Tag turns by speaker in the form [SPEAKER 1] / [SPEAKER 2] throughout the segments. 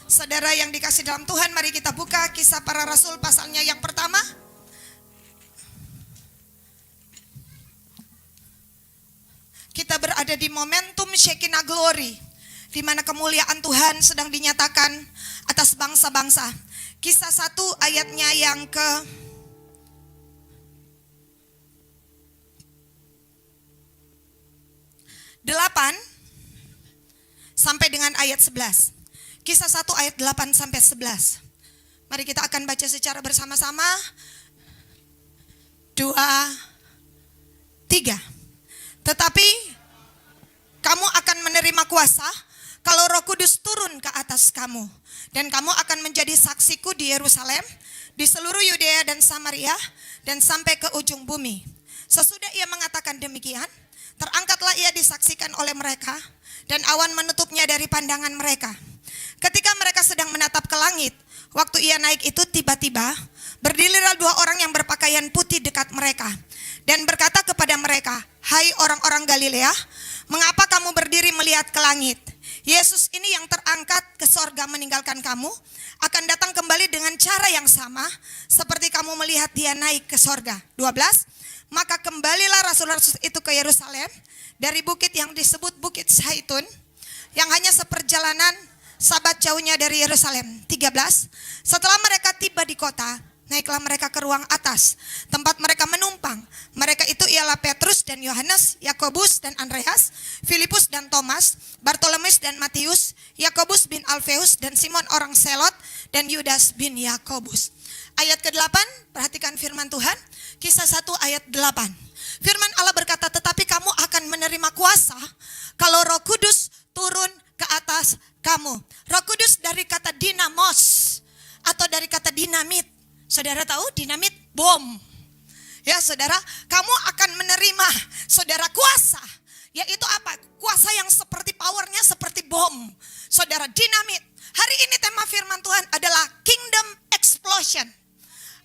[SPEAKER 1] Saudara yang dikasih dalam Tuhan, mari kita buka Kisah Para Rasul pasalnya yang pertama. Kita berada di momentum Shekinah Glory, di mana kemuliaan Tuhan sedang dinyatakan atas bangsa-bangsa. Kisah 1 ayatnya yang ke 8 sampai dengan ayat 11. Kisah 1 ayat 8 sampai 11. Mari kita akan baca secara bersama-sama. 2, 3. Tetapi kamu akan menerima kuasa kalau Roh Kudus turun ke atas kamu, dan kamu akan menjadi saksiku di Yerusalem, di seluruh Yudea dan Samaria, dan sampai ke ujung bumi. Sesudah ia mengatakan demikian, terangkatlah ia disaksikan oleh mereka, dan awan menutupnya dari pandangan mereka. Ketika mereka sedang menatap ke langit, waktu ia naik itu tiba-tiba berdirilah 2 orang yang berpakaian putih dekat mereka, dan berkata kepada mereka, "Hai orang-orang Galilea, mengapa kamu berdiri melihat ke langit? Yesus ini yang terangkat ke sorga meninggalkan kamu, akan datang kembali dengan cara yang sama seperti kamu melihat dia naik ke sorga." 12. Maka kembalilah rasul-rasul itu ke Yerusalem dari bukit yang disebut Bukit Zaitun, yang hanya seperjalanan Sabat jauhnya dari Yerusalem. 13. Setelah mereka tiba di kota, naiklah mereka ke ruang atas, tempat mereka menumpang. Mereka itu ialah Petrus dan Yohanes, Yakobus dan Andreas, Filipus dan Thomas, Bartolomeus dan Matius, Yakobus bin Alfeus dan Simon orang Selot, dan Yudas bin Yakobus. Ayat ke-8, perhatikan firman Tuhan. Kisah 1 ayat 8. Firman Allah berkata, tetapi kamu akan menerima kuasa kalau Roh Kudus turun ke atas kamu. Roh Kudus dari kata dinamos atau dari kata dinamit. Saudara tahu dinamit bom. Ya saudara, kamu akan menerima saudara kuasa. Yaitu apa? Kuasa yang seperti powernya seperti bom. Saudara, dinamit. Hari ini tema firman Tuhan adalah kingdom explosion.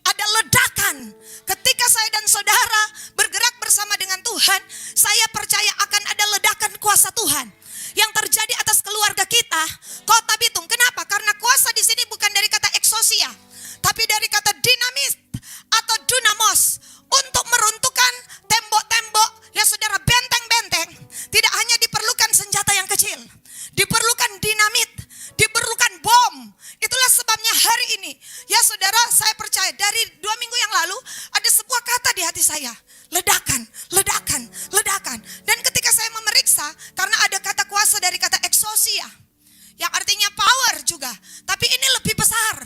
[SPEAKER 1] Ada ledakan. Ketika saya dan saudara bergerak bersama dengan Tuhan, saya percaya akan ada ledakan kuasa Tuhan yang terjadi atas keluarga kita, Kota Bitung. Kenapa? Karena kuasa di sini bukan dari kata eksosia, tapi dari kata dinamis atau dunamos, untuk meruntuhkan tembok-tembok, ya saudara, benteng-benteng. Tidak hanya diperlukan senjata yang kecil, diperlukan dinamit, diperlukan bom. Itulah sebabnya hari ini, ya saudara, saya percaya dari 2 minggu yang lalu ada sebuah kata di hati saya, ledakan, ledakan, ledakan. Dan ketika saya memeriksa, karena ada kata kuasa dari kata eksosia, yang artinya power juga, tapi ini lebih besar.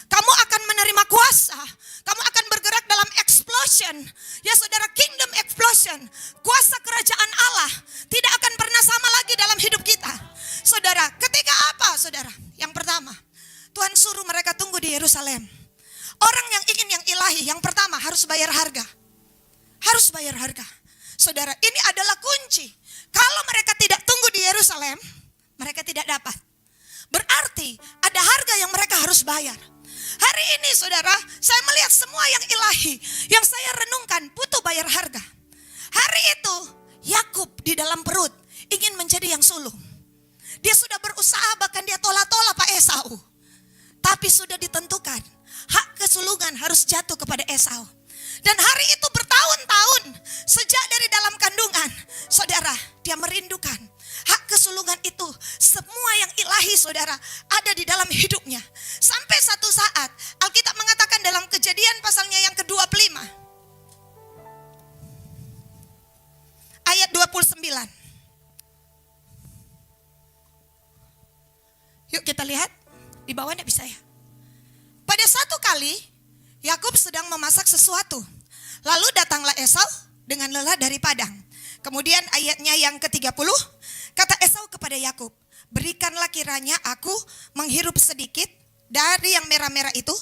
[SPEAKER 1] Kamu akan menerima kuasa, kamu akan bergerak dalam explosion, ya saudara, kingdom explosion. Kuasa kerajaan Allah tidak akan pernah sama lagi dalam hidup kita. Saudara, ketika apa saudara? Yang pertama, Tuhan suruh mereka tunggu di Yerusalem. Orang yang ingin yang ilahi, yang pertama harus bayar harga. Harus bayar harga. Saudara, ini adalah kunci. Kalau mereka tidak tunggu di Yerusalem, mereka tidak dapat. Berarti ada harga yang mereka harus bayar. Hari ini saudara, saya melihat semua yang ilahi, yang saya renungkan butuh bayar harga. Hari itu Yakub di dalam perut ingin menjadi yang sulung. Dia sudah berusaha, bahkan dia tolak-tolak Pak Esau. Tapi sudah ditentukan, hak kesulungan harus jatuh kepada Esau. Dan hari itu bertahun-tahun, sejak dari dalam kandungan, saudara, dia merindukan hak kesulungan itu. Semua yang ilahi saudara ada di dalam hidupnya. Sampai satu saat Alkitab mengatakan dalam Kejadian pasalnya yang ke-25 ayat 29. Yuk kita lihat. Di bawah tidak bisa ya. Pada satu kali Yakub sedang memasak sesuatu. Lalu datanglah Esau dengan lelah dari padang. Kemudian ayatnya yang ke-30, kata Esau kepada Yakub, berikanlah kiranya aku menghirup sedikit dari yang merah-merah itu,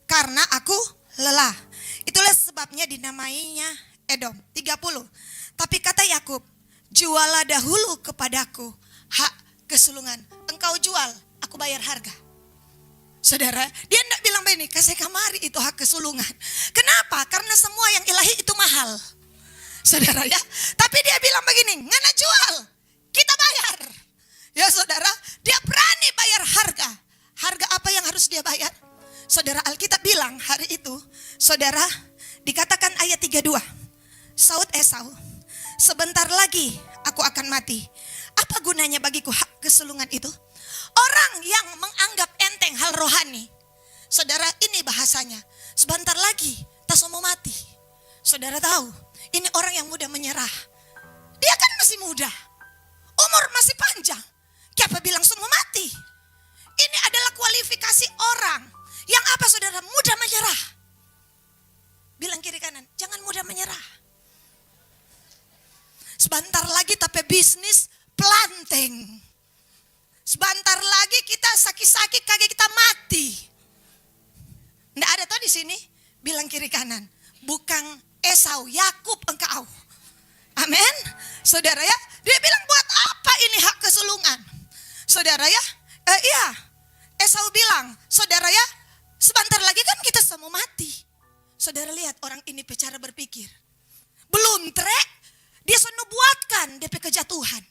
[SPEAKER 1] karena aku lelah. Itulah sebabnya dinamainya Edom. 30. Tapi kata Yakub, jualah dahulu kepadaku hak kesulungan. Engkau jual, aku bayar harga. Saudara, dia tidak bilang begini, kasih kamari itu hak kesulungan. Kenapa? Karena semua yang ilahi itu mahal. Saudara ya, tapi dia bilang begini, ngana jual, kita bayar. Ya saudara, dia berani bayar harga. Harga apa yang harus dia bayar? Saudara, Alkitab bilang hari itu, saudara, dikatakan ayat 32. Saud Esau, sebentar lagi aku akan mati. Apa gunanya bagiku hak kesulungan itu? Orang yang menganggap enteng hal rohani. Saudara, ini bahasanya. Sebentar lagi tak mau mati. Saudara tahu, ini orang yang mudah menyerah. Dia kan masih muda. Umur masih panjang. Siapa bilang semua mati? Ini adalah kualifikasi orang yang apa saudara? Mudah menyerah. Bilang kiri kanan, jangan mudah menyerah. Sebentar lagi tapi bisnis planteng. Sebentar lagi kita sakit-sakit kagak kita mati. Nggak ada tuh di sini. Bilang kiri kanan, bukan Esau, Yakub engkau. Amin. Saudara ya, dia bilang buat apa ini hak kesulungan? Saudara ya, iya. Esau bilang, saudara ya, sebentar lagi kan kita semua mati. Saudara lihat orang ini bicara berpikir. Belum trek, dia sudah buatkan DP kejatuhan.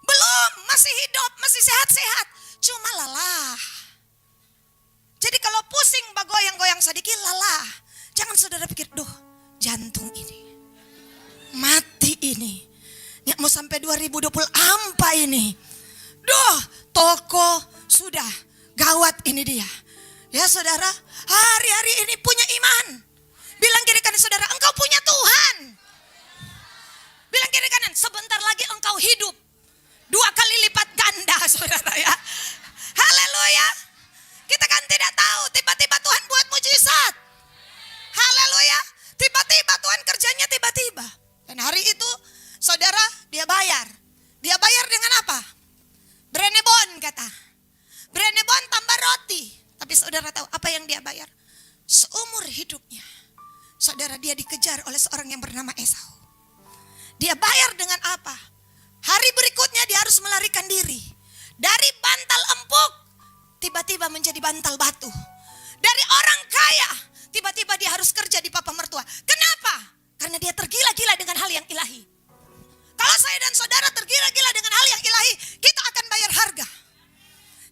[SPEAKER 1] Belum, masih hidup, masih sehat-sehat. Cuma lelah. Jadi kalau pusing bagoyang-goyang sedikit lelah. Jangan saudara pikir, duh jantung ini. Mati ini. Ya mau sampai 2024 ini. Duh, toko sudah gawat ini dia. Ya saudara, hari-hari ini punya iman. Bilang kiri kanan saudara, engkau punya Tuhan. Bilang kiri kanan, sebentar lagi engkau hidup 2 kali lipat ganda saudara ya. Haleluya. Kita kan tidak tahu, tiba-tiba Tuhan buat mujizat. Haleluya. Tiba-tiba Tuhan kerjanya tiba-tiba. Dan hari itu saudara dia bayar. Dia bayar dengan apa? Brenebon kata. Brenebon tambah roti. Tapi saudara tahu apa yang dia bayar? Seumur hidupnya. Saudara dia dikejar oleh seorang yang bernama Esau. Dia bayar dengan apa? Hari berikutnya dia harus melarikan diri. Dari bantal empuk tiba-tiba menjadi bantal batu. Dari orang kaya tiba-tiba dia harus kerja di papa mertua. Kenapa? Karena dia tergila-gila dengan hal yang ilahi. Kalau saya dan saudara tergila-gila dengan hal yang ilahi, kita akan bayar harga.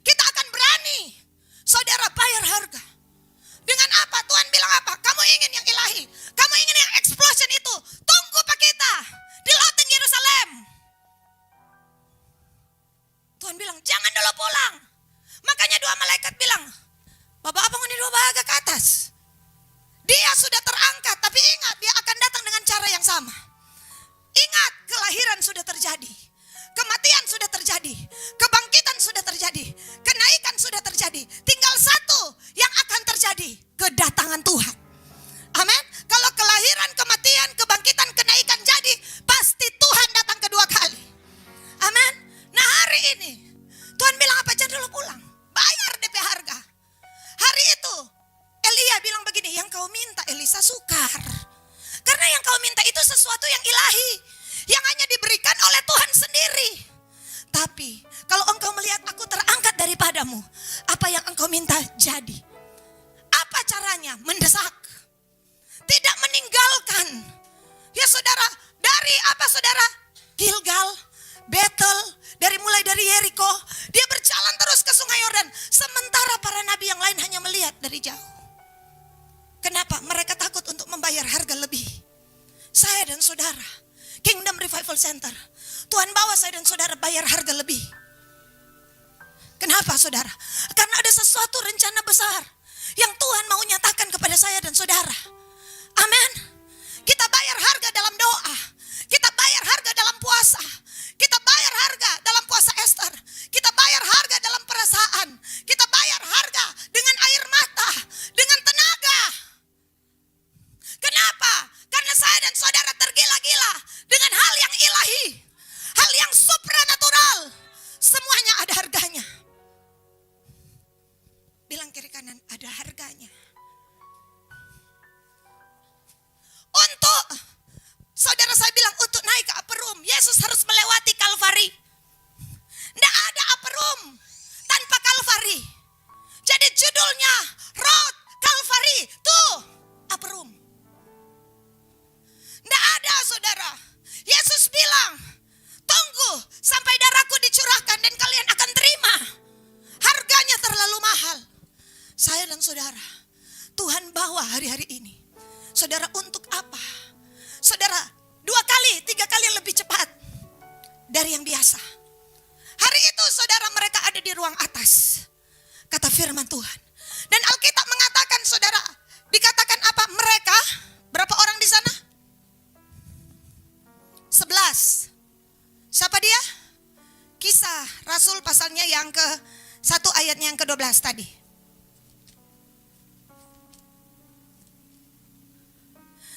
[SPEAKER 1] Kita akan berani, saudara, bayar harga. Dengan apa? Tuhan bilang apa? Kamu ingin yang ilahi, kamu ingin yang explosion itu. Tunggu Pak kita di loteng Yerusalem. Tuhan bilang jangan dulu pulang. Makanya 2 malaikat bilang, Bapak abang ini 2 bahagia ke atas. Dia sudah terangkat, tapi ingat dia akan datang dengan cara yang sama. Ingat, kelahiran sudah terjadi. Kematian sudah terjadi. Kebangkitan sudah terjadi. Kenaikan sudah terjadi. Tinggal satu yang akan terjadi, kedatangan Tuhan. Amin. Kalau kelahiran, kematian, kebangkitan, kenaikan jadi, pasti Tuhan datang kedua kali. Amin. Nah hari ini, Tuhan bilang apa? Jangan dulu pulang. Bayar DP harga. Hari itu, Elia bilang begini, yang kau minta Elisa sukar. Karena yang kau minta itu sesuatu yang ilahi. Yang hanya diberikan oleh Tuhan sendiri. Tapi kalau engkau melihat aku terangkat daripadamu, apa yang engkau minta jadi. Apa caranya? Mendesak. Tidak meninggalkan. Ya saudara, dari apa saudara? Gilgal, Betel, mulai dari Yeriko. Dia berjalan terus ke sungai Yordan. Sementara para nabi yang lain hanya melihat dari jauh. Kenapa? Mereka takut untuk membayar harga lebih. Saya dan saudara, Kingdom Revival Center, Tuhan bawa saya dan saudara bayar harga lebih. Kenapa saudara? Karena ada sesuatu rencana besar yang Tuhan mau nyatakan kepada saya dan saudara. Amin. Kita bayar harga dalam doa. Kita bayar harga dalam puasa. Kita bayar harga dalam puasa Esther. Kita bayar harga dalam perasaan. Kita bayar harga dengan air mata, dengan tenaga. Kenapa? Karena saya dan saudara tergila-gila dengan hal yang ilahi, hal yang supranatural. Semuanya ada harganya. Bilang kiri kanan, ada harganya. Saudara, untuk apa? Saudara, 2 kali, 3 kali lebih cepat dari yang biasa. Hari itu saudara, mereka ada di ruang atas, kata firman Tuhan. Dan Alkitab mengatakan, saudara, dikatakan apa? Mereka, berapa orang di sana? 11. Siapa dia? Kisah Rasul pasalnya yang ke-1 ayatnya yang ke-12 tadi.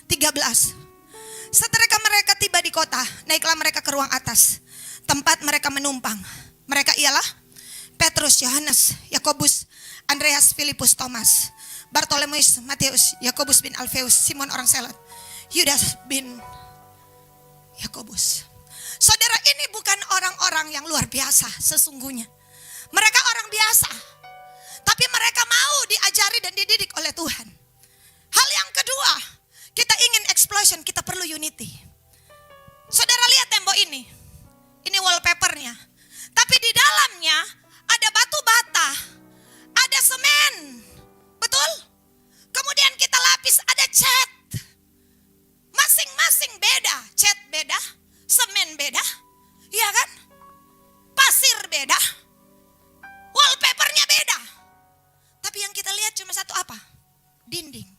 [SPEAKER 1] 13. Setelah mereka tiba di kota, naiklah mereka ke ruang atas, tempat mereka menumpang. Mereka ialah Petrus, Yohanes, Yakobus, Andreas, Filipus, Thomas, Bartolomeus, Matius, Yakobus bin Alfeus, Simon orang Selot, Yudas bin Yakobus. Saudara, ini bukan orang-orang yang luar biasa sesungguhnya. Mereka orang biasa, tapi mereka mau diajari dan dididik oleh Tuhan. Hal yang kedua, kita ingin explosion, kita perlu unity. Saudara, lihat tembok ini. Ini wallpapernya. Tapi di dalamnya ada batu bata, ada semen. Betul? Kemudian kita lapis, ada cat. Masing-masing beda. Cat beda, semen beda. Iya kan? Pasir beda. Wallpapernya beda. Tapi yang kita lihat cuma satu apa? Dinding.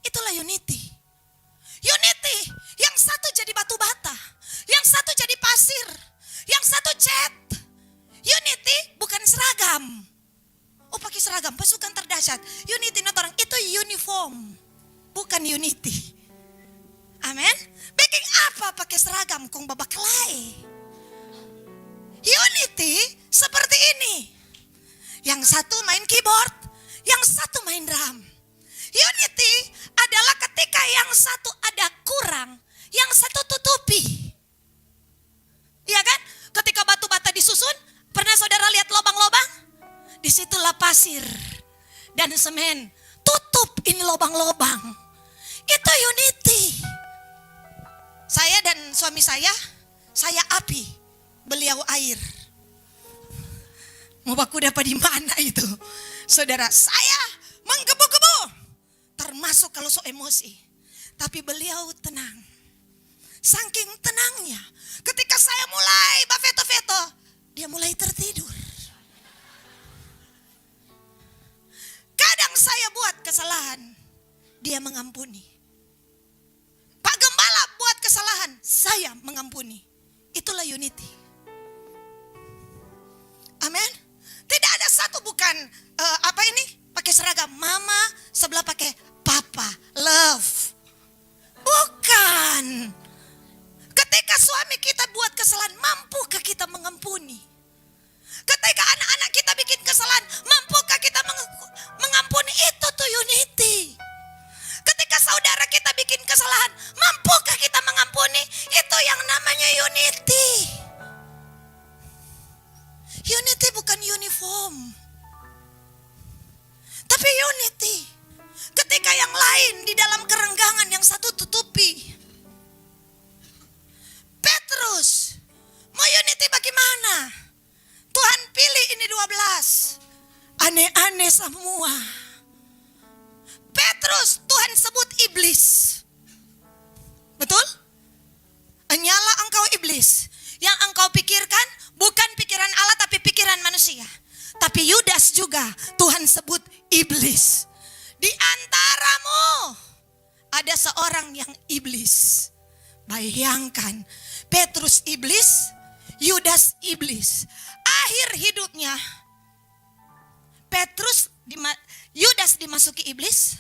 [SPEAKER 1] Itulah unity. Unity, yang satu jadi batu bata, yang satu jadi pasir, yang satu cat. Unity bukan seragam. Oh, pakai seragam, pasukan terdahsyat. Unity not orang, itu uniform, bukan unity. Amin. Bikin apa pakai seragam kong babak kelai. Unity seperti ini. Yang satu main keyboard, yang satu main drum. Unity adalah ketika yang satu ada kurang, yang satu tutupi. Iya kan? Ketika batu bata disusun, pernah saudara lihat lubang-lubang? Disitulah pasir dan semen. Tutup ini lubang-lubang. Itu unity. Saya dan suami saya api, beliau air. Mau baku dapat di mana itu? Saudara, saya menggebu-gebu. Termasuk kalau so emosi. Tapi beliau tenang. Saking tenangnya, ketika saya mulai bafeto-feto, dia mulai tertidur. Kadang saya buat kesalahan, dia mengampuni. Pak Gembala buat kesalahan, saya mengampuni. Itulah unity. Amin. Tidak ada satu bukan pakai seragam mama, sebelah pakai papa, love. Bukan. Ketika suami kita buat kesalahan, mampukah kita mengampuni? Ketika anak-anak kita bikin kesalahan, mampukah kita mengampuni? Itu tuh unity. Ketika saudara kita bikin kesalahan, mampukah kita mengampuni? Itu yang namanya unity. Unity bukan uniform, tapi unity. Ketika yang lain di dalam kerenggangan, yang satu tutupi. Petrus, mau unity bagaimana? Tuhan pilih ini 12. Aneh-aneh semua. Petrus, Tuhan sebut iblis. Betul? Nyala engkau iblis. Yang engkau pikirkan bukan pikiran Allah tapi pikiran manusia. Tapi Yudas juga Tuhan sebut iblis. Di antaramu ada seorang yang iblis. Bayangkan, Petrus iblis, Yudas iblis. Akhir hidupnya Yudas dimasuki iblis,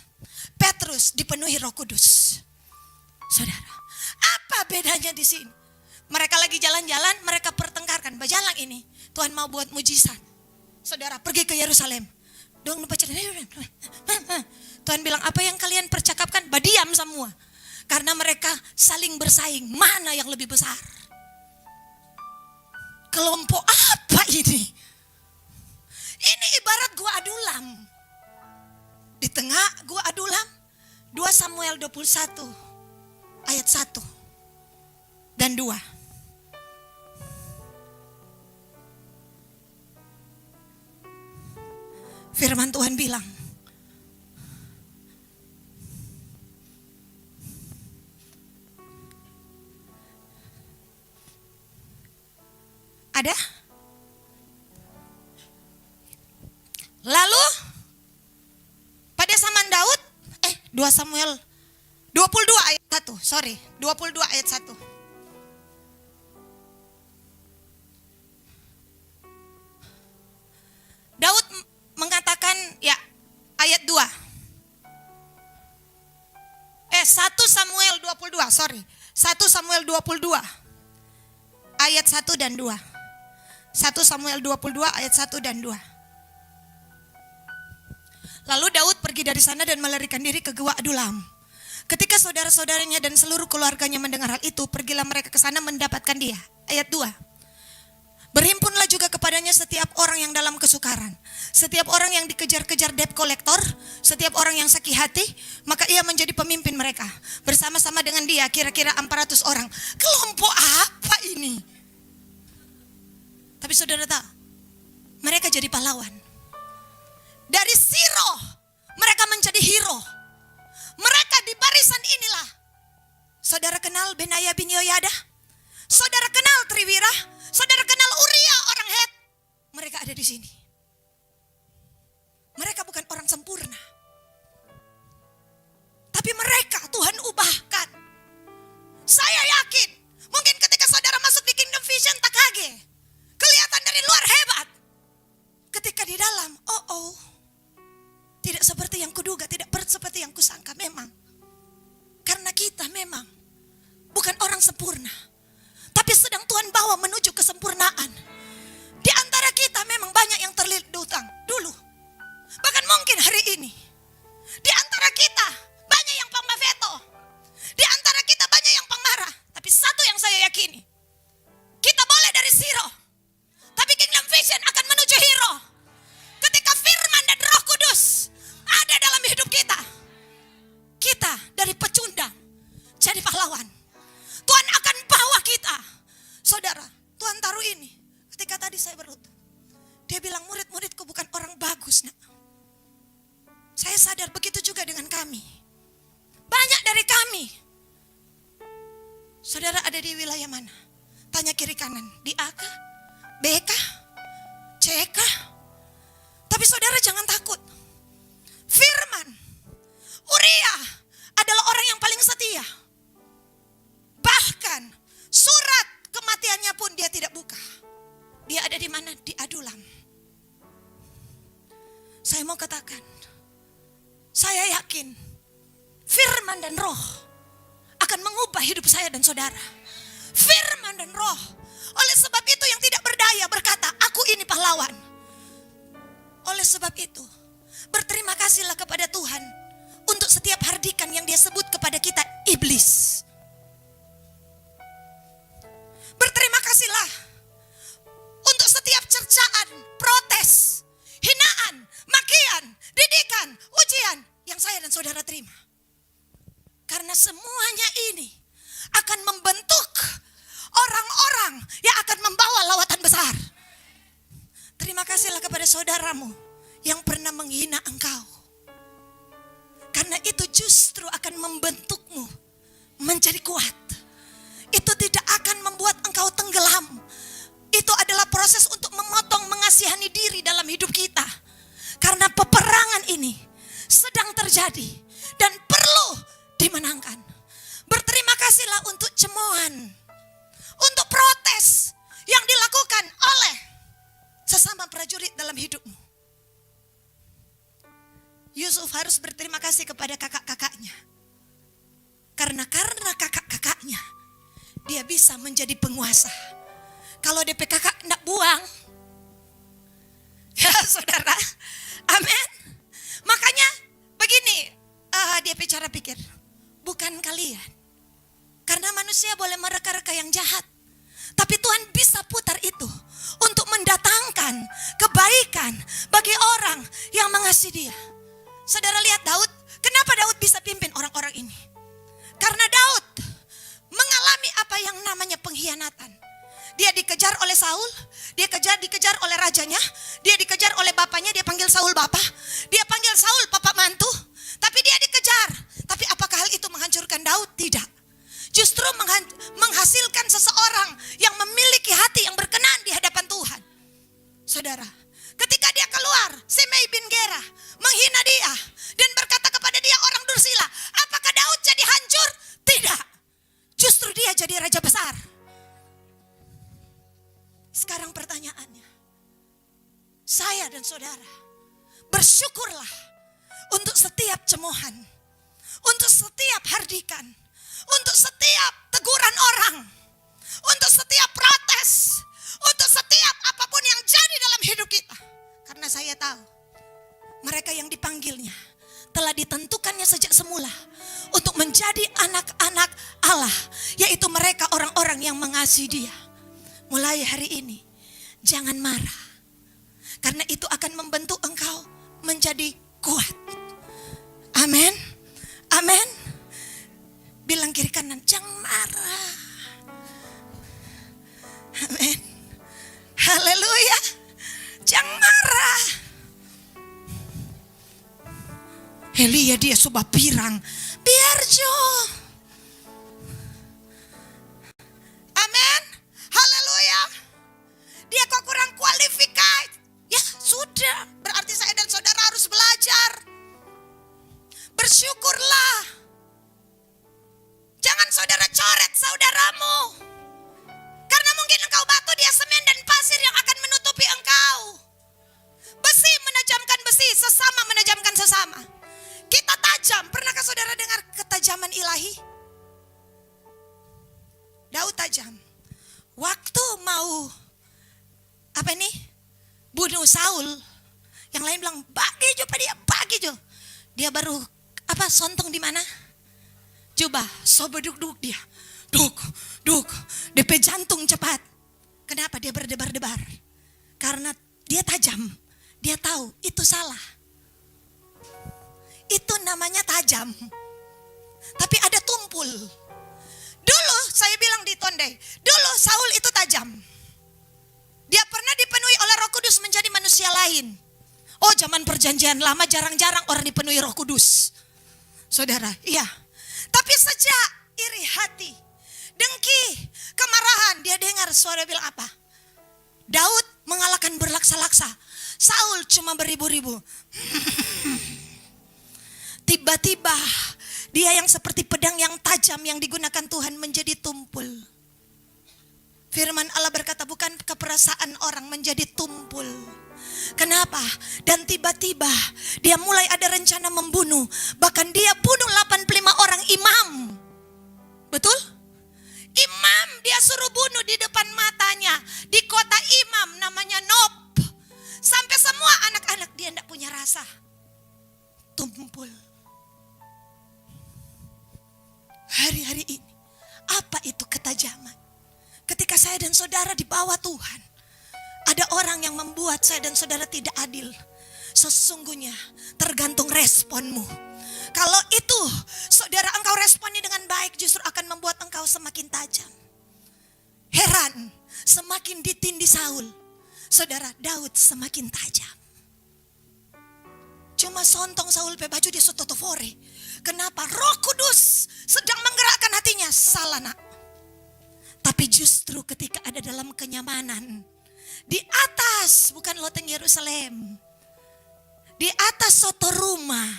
[SPEAKER 1] Petrus dipenuhi Roh Kudus. Saudara, apa bedanya di sini? Mereka lagi jalan-jalan, mereka pertengkarkan. Bajalang ini, Tuhan mau buat mujizat. Saudara, pergi ke Yerusalem. Dong lupa cerita. Tuhan bilang, apa yang kalian percakapkan? Badiam semua. Karena mereka saling bersaing. Mana yang lebih besar? Kelompok apa ini? Ini ibarat gua adulam. Di tengah gua adulam, 2 Samuel 21 ayat 1 dan 2. Firman Tuhan bilang, Ada? Lalu pada zaman Daud, 2 Samuel 22 ayat 1, 22 ayat 1. Daud mengatakan ayat 2. 1 Samuel 22, 1 Samuel 22 ayat 1 dan 2. 1 Samuel 22 ayat 1 dan 2. Lalu Daud pergi dari sana dan melarikan diri ke Gua Adulam. Ketika saudara-saudaranya dan seluruh keluarganya mendengar hal itu, pergilah mereka ke sana mendapatkan dia. Ayat 2. Berhimpunlah juga kepadanya setiap orang yang dalam kesukaran, setiap orang yang dikejar-kejar debt collector, setiap orang yang sakit hati, maka ia menjadi pemimpin mereka. Bersama-sama dengan dia kira-kira 400 orang. Kelompok apa ini? Tapi saudara tahu, mereka jadi pahlawan. Dari zero, mereka menjadi hero. Mereka di barisan inilah. Saudara kenal Benaya bin Yoyada? Saudara kenal Triwira? Saudara kenal Uria orang Het? Mereka ada di sini. Mereka bukan orang sempurna. Tapi mereka Tuhan ubahkan. Saya yakin, mungkin ketika saudara masuk di Kingdom Vision tak kaget. Kelihatan dari luar hebat. Ketika di dalam, tidak seperti yang kuduga, tidak seperti yang kusangka memang. Karena kita memang bukan orang sempurna. Tapi sedang Tuhan bawa menuju kesempurnaan. Di antara kita memang banyak yang terlilit utang dulu. Bahkan mungkin hari ini. Di antara kita banyak yang pangmaveto. Di antara kita banyak yang pangmarah. Tapi satu yang saya yakini. Kita boleh dari zero. Tapi Kingdom Vision akan menuju hero. Ketika firman dan Roh Kudus ada dalam hidup kita. Kita dari pecundang jadi pahlawan. Tuhan akan bawa kita. Saudara, Tuhan taruh ini. Ketika tadi saya berlutut, dia bilang murid-muridku bukan orang bagus, nak. Saya sadar begitu juga dengan kami. Banyak dari kami. Saudara ada di wilayah mana? Tanya kiri kanan. Di A kah? B kah? C kah? Tapi saudara jangan takut. Firman Uria adalah orang yang paling setia. Bahkan surat kematiannya pun dia tidak buka. Dia ada di mana? Di Adulam. Saya mau katakan, saya yakin firman dan roh akan mengubah hidup saya dan saudara. Firman dan roh. Oleh sebab itu yang tidak berdaya berkata, aku ini pahlawan. Oleh sebab itu, berterima kasihlah kepada Tuhan untuk setiap hardikan yang dia sebut kepada kita iblis. Berterima kasihlah untuk setiap cercaan, protes, hinaan, makian, didikan, ujian yang saya dan saudara terima. Karena semuanya ini akan membentuk orang-orang yang akan membawa lawatan besar. Terima kasihlah kepada saudaramu yang pernah menghina engkau. Karena itu justru akan membentukmu menjadi kuat. Itu tidak akan membuat engkau tenggelam. Itu adalah proses untuk memotong mengasihani diri dalam hidup kita. Karena peperangan ini sedang terjadi dan perlu dimenangkan. Berterima kasihlah untuk cemohan, untuk protes yang dilakukan oleh sesama prajurit dalam hidupmu. Yusuf harus berterima kasih kepada kakak-kakaknya. Karena kakak-kakaknya, dia bisa menjadi penguasa. Kalau DP kakak tidak buang, ya saudara, amin. Makanya begini, dia cara pikir, bukan kalian. Karena manusia boleh mereka-reka yang jahat. Tapi Tuhan bisa putar itu untuk mendatangkan kebaikan bagi orang yang mengasihi dia. Saudara lihat Daud, kenapa Daud bisa pimpin orang-orang ini? Karena Daud mengalami apa yang namanya pengkhianatan. Dia dikejar oleh Saul, dia dikejar oleh rajanya, dia dikejar oleh bapaknya, dia panggil Saul bapak, dia panggil Saul papa mantu, tapi dia dikejar. Tapi apakah hal itu menghancurkan Daud? Tidak. Justru menghasilkan seseorang yang memiliki hati yang berkenan di hadapan jadi raja besar. Sekarang pertanyaannya, saya dan saudara bersyukurlah untuk setiap cemoohan, untuk setiap hardikan, untuk setiap teguran orang, untuk setiap protes, untuk setiap apapun yang jadi dalam hidup kita. Karena saya tahu mereka yang dipanggilnya telah ditentukannya sejak semula untuk menjadi anak-anak Allah, yaitu mereka orang-orang yang mengasihi Dia. Mulai hari ini jangan marah, karena itu akan membentuk engkau menjadi kuat. Amin. Amin. Bilang kiri kanan, jangan marah. Amin. Haleluya. Jangan marah. Elia dia subah pirang. Biar jo. Amin. Haleluya. Dia kok kurang qualified. Ya sudah. Berarti saya dan saudara harus belajar. Bersyukurlah. Jangan saudara coret saudaramu. Karena mungkin engkau batu, dia semen dan pasir yang akan menutupi engkau. Besi menajamkan besi, sesama menajamkan sesama. Kita tajam. Pernahkah saudara dengar ketajaman ilahi? Daud tajam. Waktu mau bunuh Saul, yang lain bilang bagi jo dia, bagi jo. Dia baru sontong di mana? Coba, sobo duk dia. Duk. DP jantung cepat. Kenapa dia berdebar-debar? Karena dia tajam. Dia tahu itu salah. Itu namanya tajam. Tapi ada tumpul. Dulu saya bilang di Tondai, dulu Saul itu tajam. Dia pernah dipenuhi oleh Roh Kudus menjadi manusia lain. Oh, zaman perjanjian lama jarang-jarang orang dipenuhi Roh Kudus. Saudara, iya. Tapi sejak iri hati, dengki, kemarahan, dia dengar suara bilang apa? Daud mengalahkan berlaksa-laksa. Saul cuma beribu-ribu. Tiba-tiba dia yang seperti pedang yang tajam yang digunakan Tuhan menjadi tumpul. Firman Allah berkata bukan keperasaan orang menjadi tumpul. Kenapa? Dan tiba-tiba dia mulai ada rencana membunuh. Bahkan dia bunuh 85 orang imam. Betul? Imam dia suruh bunuh di depan matanya. Di kota imam namanya Nob. Sampai semua anak-anak dia tidak punya rasa. Tumpul. Hari-hari ini, apa itu ketajaman? Ketika saya dan saudara dibawa Tuhan, ada orang yang membuat saya dan saudara tidak adil. Sesungguhnya tergantung responmu. Kalau itu saudara engkau responi dengan baik, justru akan membuat engkau semakin tajam. Heran, semakin ditindih Saul, saudara Daud semakin tajam. Cuma sontong Saul pe baju dia sototofore. Kenapa? Roh Kudus sedang menggerakkan hatinya. Salah nak. Tapi justru ketika ada dalam kenyamanan, di atas, bukan loteng Yerusalem, di atas soto rumah,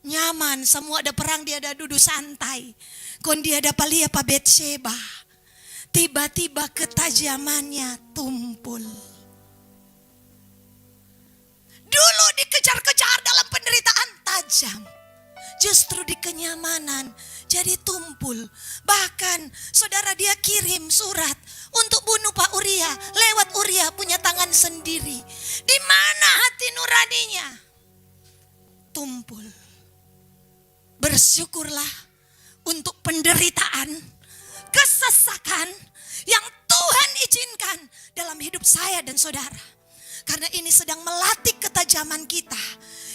[SPEAKER 1] nyaman, semua ada perang, dia ada duduk santai. Kon dia ada palia pa Betsheba. Tiba-tiba ketajamannya tumpul. Dulu dikejar-kejar dalam penderitaan, tajam. Justru di kenyamanan jadi tumpul. Bahkan saudara dia kirim surat untuk bunuh Pak Uria. Lewat Uria punya tangan sendiri. Di mana hati nuraninya? Tumpul. Bersyukurlah untuk penderitaan, kesesakan yang Tuhan izinkan dalam hidup saya dan saudara. Karena ini sedang melatih ketajaman kita.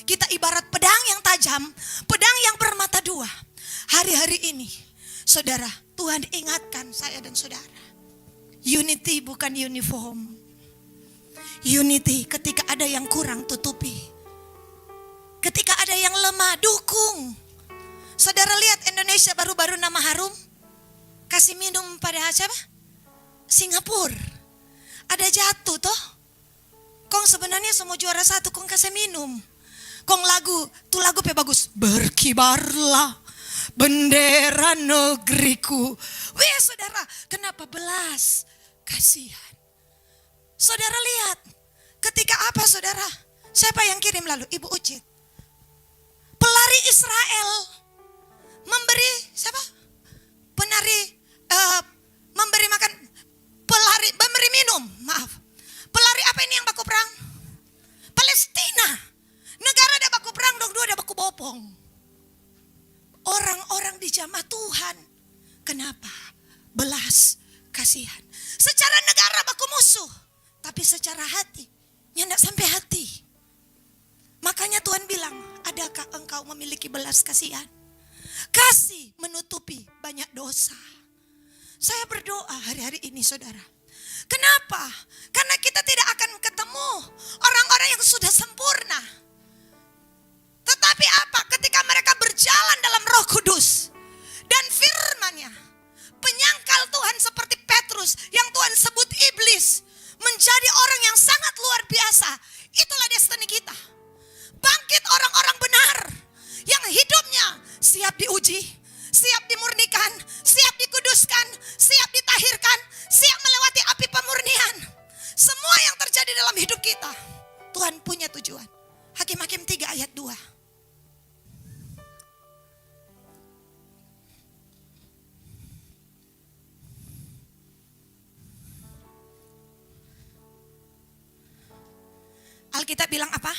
[SPEAKER 1] Kita ibarat pedang yang tajam, pedang yang bermata dua. Hari-hari ini, saudara, Tuhan ingatkan saya dan saudara. Unity bukan uniform. Unity ketika ada yang kurang, tutupi. Ketika ada yang lemah, dukung. Saudara lihat Indonesia baru-baru nama harum. Kasih minum pada siapa? Singapura. Ada jatuh toh. Kong sebenarnya semua juara satu, kong kasih minum. Kong tuh lagu pe bagus. Berkibarlah bendera negeriku. Wih saudara. saudara, kenapa belas kasihan? Saudara lihat, ketika apa saudara? Siapa yang kirim lalu? Ibu Ucit. Pelari Israel memberi siapa? Memberi makan, memberi minum, maaf. Pelari apa ini yang baku perang? Palestina. Negara ada baku perang, dong dua ada baku bopong. Orang-orang di jamaah Tuhan. Kenapa? Belas kasihan. Secara negara baku musuh, tapi secara hati nyandak sampai hati. Makanya Tuhan bilang, adakah engkau memiliki belas kasihan? Kasih menutupi banyak dosa. Saya berdoa hari-hari ini saudara. Kenapa? Karena kita tidak akan ketemu orang-orang yang sudah sempurna. Tetapi apa? Ketika mereka berjalan dalam Roh Kudus dan firman-Nya, penyangkal Tuhan seperti Petrus yang Tuhan sebut iblis, menjadi orang yang sangat luar biasa. Itulah destiny kita. Bangkit orang-orang benar yang hidupnya siap diuji, siap dimurnikan, siap dikuduskan, siap ditahirkan, siap melewati api pemurnian. Semua yang terjadi dalam hidup kita, Tuhan punya tujuan. Hakim-Hakim 3 ayat 2. Alkitab bilang apa?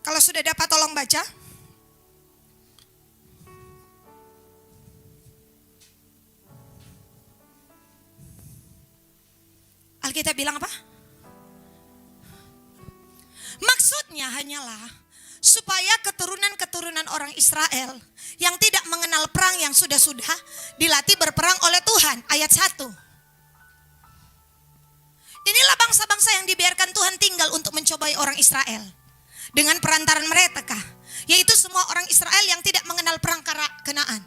[SPEAKER 1] Kalau sudah dapat tolong baca. Alkitab bilang apa? Maksudnya hanyalah supaya keturunan-keturunan orang Israel yang tidak mengenal perang yang sudah-sudah dilatih berperang oleh Tuhan. Ayat 1. Inilah bangsa-bangsa yang dibiarkan Tuhan tinggal untuk mencobai orang Israel dengan perantaran mereka, yaitu semua orang Israel yang tidak mengenal perang Kanaan.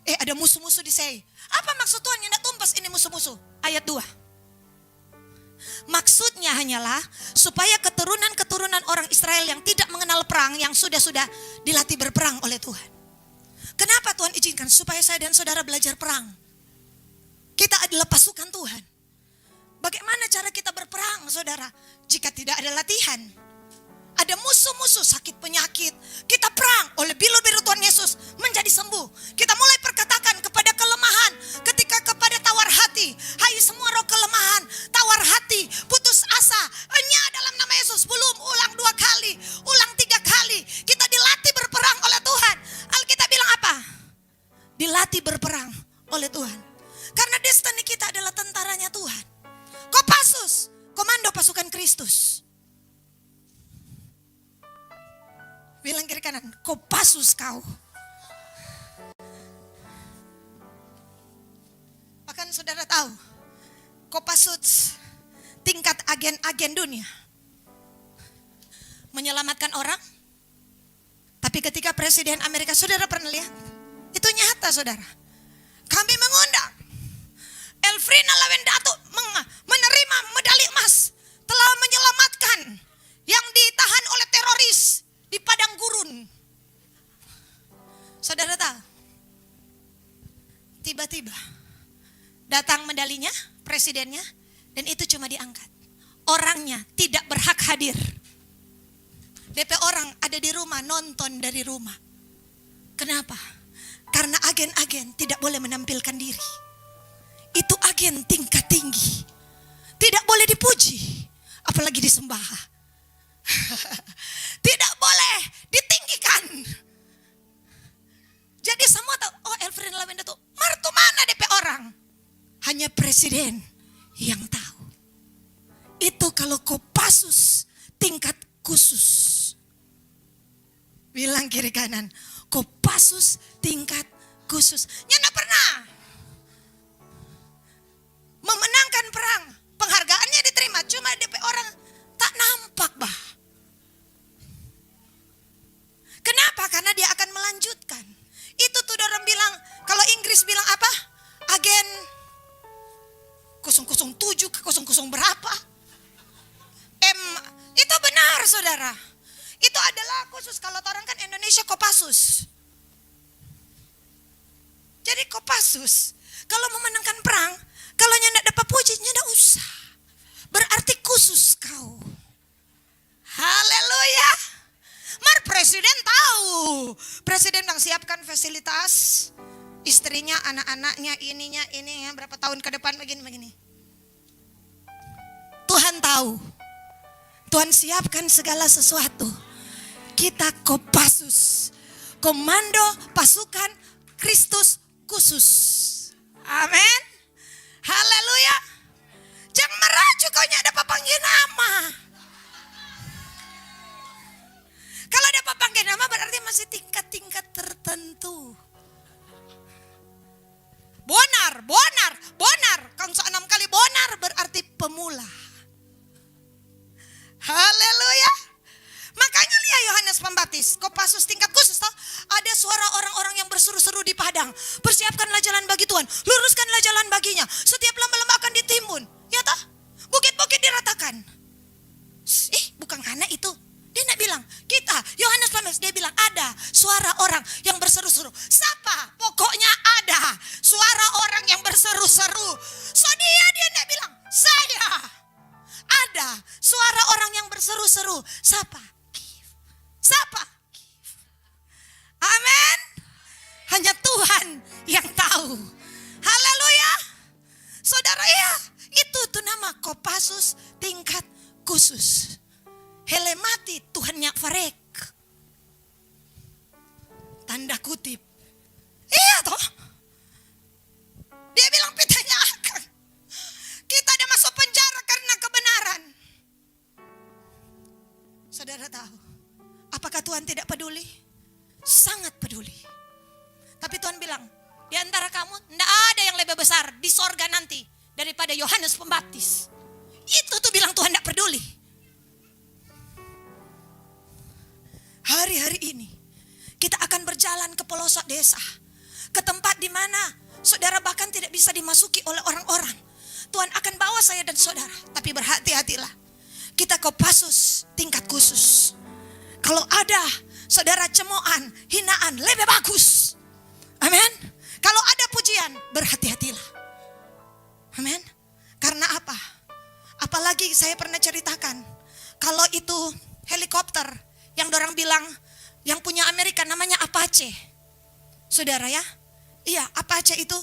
[SPEAKER 1] Ada musuh-musuh di sini. Apa maksud Tuhan yang tumpas ini musuh-musuh? Ayat 2. Maksudnya hanyalah supaya keturunan-keturunan orang Israel yang tidak mengenal perang yang sudah-sudah dilatih berperang oleh Tuhan. Kenapa Tuhan izinkan? Supaya saya dan saudara belajar perang. Kita adalah pasukan Tuhan. Bagaimana cara kita berperang, saudara? Jika tidak ada latihan, ada musuh-musuh sakit penyakit, kita perang oleh bilu-bilu Tuhan Yesus menjadi sembuh. Kita mulai perkatakan kepada kelemahan, ketika kepada tawar hati, hai semua roh kelemahan, tawar hati, putus asa, enya dalam nama Yesus. Belum, ulang 2 kali, ulang 3 kali. Kita dilatih berperang oleh Tuhan. Alkitab bilang apa? Dilatih berperang oleh Tuhan. Karena destiny kita adalah tentaranya Tuhan. Kopassus, komando pasukan Kristus. Bilang kiri kanan, Kopassus kau. Bahkan saudara tahu, Kopassus tingkat agen-agen dunia. Menyelamatkan orang. Tapi ketika Presiden Amerika, saudara pernah lihat? Itu nyata saudara. Kami mengundang Elfrina Lawendato menerima medali emas, telah menyelamatkan yang ditahan oleh teroris di padang gurun. Saudara tahu? Tiba-tiba datang medalinya, presidennya, dan itu cuma diangkat. Orangnya tidak berhak hadir. DP orang ada di rumah, nonton dari rumah. Kenapa? Karena agen-agen tidak boleh menampilkan diri. Itu agen tingkat tinggi. Tidak boleh dipuji, apalagi disembah. Tidak boleh ditinggikan. Jadi semua tahu, oh Elfrina Lawendato, martu mana DP orang? Hanya presiden yang tahu. Itu kalau Kopassus tingkat khusus. Bilang kiri kanan, Kopassus tingkat khusus. Nyana pernah memenangkan perang, penghargaannya diterima, cuma DP orang tak nampak bah. Kenapa? Karena dia akan melanjutkan. Itu tuh orang bilang, kalau Inggris bilang apa? Agen 007 ke 00 berapa? Itu benar saudara. Itu adalah khusus, kalau orang kan Indonesia Kopassus. Jadi Kopassus kalau memenangkan perang, kalau nyak dapat puji, nyak usah. Berarti khusus kau. Haleluya. Mar presiden tahu. Presiden bilang siapkan fasilitas. Istrinya, anak-anaknya, ininya, berapa tahun ke depan begini. Tuhan tahu. Tuhan siapkan segala sesuatu. Kita Kopassus, komando pasukan Kristus khusus. Amin. Haleluya. Jangan meracu kau dapat panggil nama. Kalau dapat panggil nama berarti masih tingkat-tingkat tertentu. Bonar. Kau 6 kali bonar berarti pemula. Haleluya. Makanya lihat Yohanes Pembaptis, Kopassus tingkat khusus toh. Ada suara orang-orang yang berseru-seru di padang. Persiapkanlah jalan bagi Tuhan, luruskanlah jalan baginya. Setiap lembah-lembah akan ditimbun. Ya toh? Bukit-bukit diratakan. Bukan karena itu. Dia tidak bilang, kita, Yohanes Pembaptis, dia bilang ada suara orang yang berseru-seru. Siapa? Pokoknya ada suara orang yang berseru-seru. So dia tidak bilang, saya. Ada suara orang yang berseru-seru. Siapa? Siapa? Amin. Hanya Tuhan yang tahu. Haleluya. Saudara ya, itu tuh nama Kopassus tingkat khusus. Helemati Tuhannya Farek. Tanda kutip. Iya toh. Dia bilang pitanya akan. Kita ada masuk penjara karena kebenaran. Saudara tahu, apakah Tuhan tidak peduli? Sangat peduli. Tapi Tuhan bilang, di antara kamu tidak ada yang lebih besar di sorga nanti daripada Yohanes Pembaptis. Itu tuh bilang Tuhan tidak peduli. Hari-hari ini kita akan berjalan ke pelosok desa, ke tempat di mana saudara bahkan tidak bisa dimasuki oleh orang-orang. Tuhan akan bawa saya dan saudara, tapi berhati-hatilah. Kita Kopassus tingkat khusus. Kalau ada saudara cemoohan, hinaan, lebih bagus. Amin. Kalau ada pujian, berhati-hatilah. Amin. Karena apa? Apalagi saya pernah ceritakan, kalau itu helikopter yang dorang bilang, yang punya Amerika namanya Apache. Saudara ya, iya Apache itu,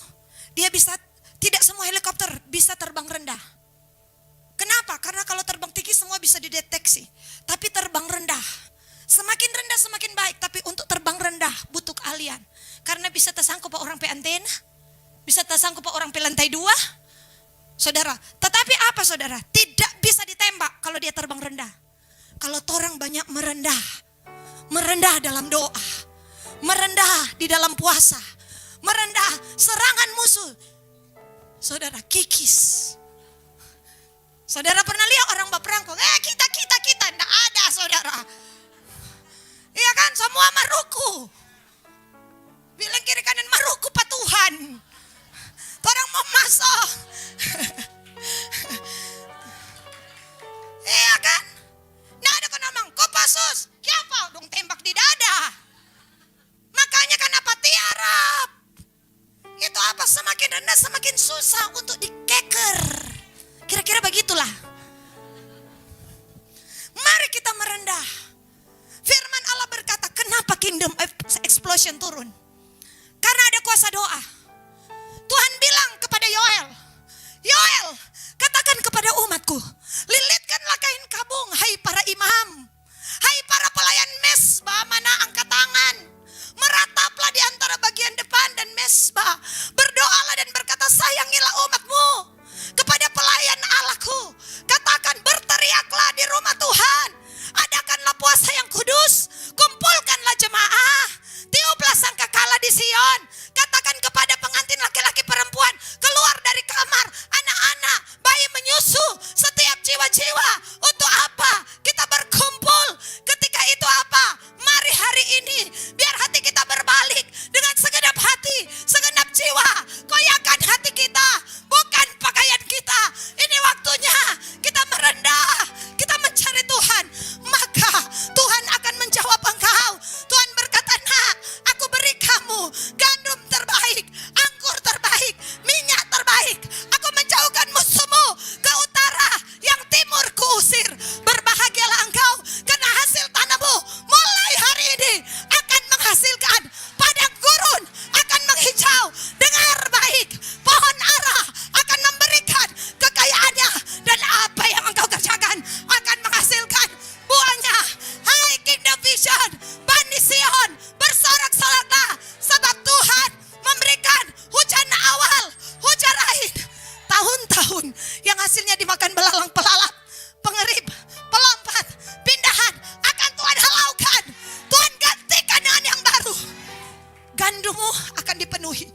[SPEAKER 1] dia bisa, tidak semua helikopter bisa terbang rendah. Kenapa? Karena kalau terbang tinggi semua bisa dideteksi. Tapi terbang rendah, semakin rendah semakin baik. Tapi untuk terbang rendah butuh keahlian. Karena bisa tersangkut pak orang pe antena, bisa tersangkut pak orang pe lantai 2. Saudara, tetapi apa saudara? Tidak bisa ditembak kalau dia terbang rendah. Kalau orang banyak merendah dalam doa, merendah di dalam puasa, merendah serangan musuh. Saudara kikis. Saudara pernah lihat orang berperang? Kita, tidak ada saudara. Iya kan, semua maruku. Bilang kiri kanan maruku pak Tuhan. Orang mau masuk. Iya kan? Nah ada kan ngomong, Kopassus, siapa? Dong tembak di dada. Makanya kenapa tiarap? Itu apa? Semakin rendah semakin susah untuk dikeker. Kira-kira begitulah. Mari kita merendah. Firman Allah berkata, kenapa kingdom explosion turun? Karena ada kuasa doa. Tuhan bilang kepada Yoel, katakan kepada umatku, lilitkanlah kain kabung, hai para imam, hai para pelayan mesbah, mana angkat tangan, merataplah di antara bagian depan dan mesbah, berdoalah dan berkata, sayangilah umatmu kepada pelayan Allahku, katakan berteriaklah di rumah Tuhan, adakanlah puasa yang kudus, kumpulkanlah jemaah, tiuplah sangkakala di Sion, katakan kepada pengantin laki-laki perempuan, keluar dari kamar, anak-anak, bayi menyusu, setiap pintumu akan dipenuhi.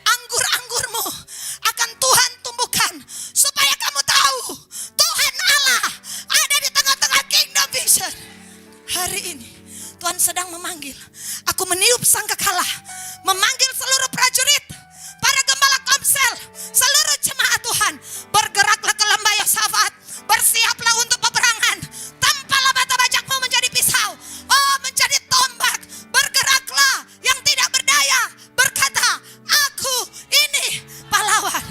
[SPEAKER 1] Anggur-anggurmu akan Tuhan tumbuhkan. Supaya kamu tahu Tuhan Allah ada di tengah-tengah Kingdom Vision. Hari ini Tuhan sedang memanggil. Aku meniup sangkakala, memanggil seluruh prajurit, para gembala Komsel, seluruh jemaat Tuhan. Bergeraklah ke lembah Yosafat, bersiaplah untuk peperangan. Tempalah mata bajakmu menjadi pisau, oh menjadi tombak. Bergeraklah yang tidak berdaya, berkata, aku ini pahlawan.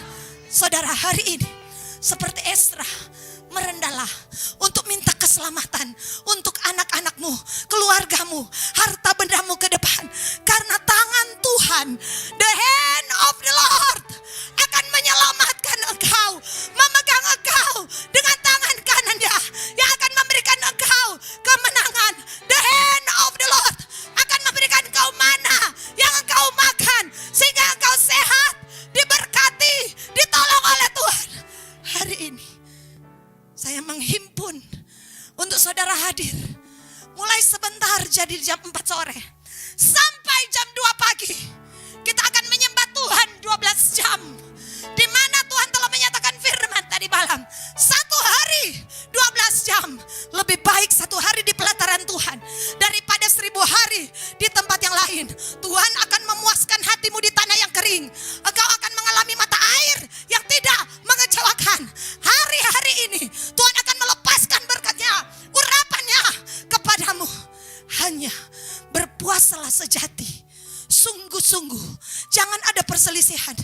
[SPEAKER 1] Saudara, hari ini seperti Esra, merendahlah untuk minta keselamatan untuk anak-anakmu, keluargamu, harta bendamu ke depan. Karena tangan Tuhan, the hand of the Lord, akan menyelamatkan engkau, memegang engkau dengan tangan kanannya yang akan memberikan engkau kemenangan. The hand of the Lord akan memberikan engkau mana yang engkau makan sehingga engkau sehat, diberkati, ditolong oleh Tuhan. Hari ini saya menghimpun untuk saudara hadir mulai sebentar jadi jam 4 sore sampai jam 2 pagi. Kita akan menyembah Tuhan 12 jam, di mana Tuhan telah menyatakan firman tadi malam, 1 hari 12 jam. Lebih baik 1 hari di pelataran Tuhan daripada 1000 hari di tempat yang lain. Tuhan akan memuaskan hatimu di tanah yang kering. Engkau akan mengalami mata air yang tidak mengecewakan. Hari-hari ini Tuhan akan melepaskan berkatnya, urapannya kepadamu. Hanya berpuasalah sejati, sungguh-sungguh. Jangan ada perselisihan,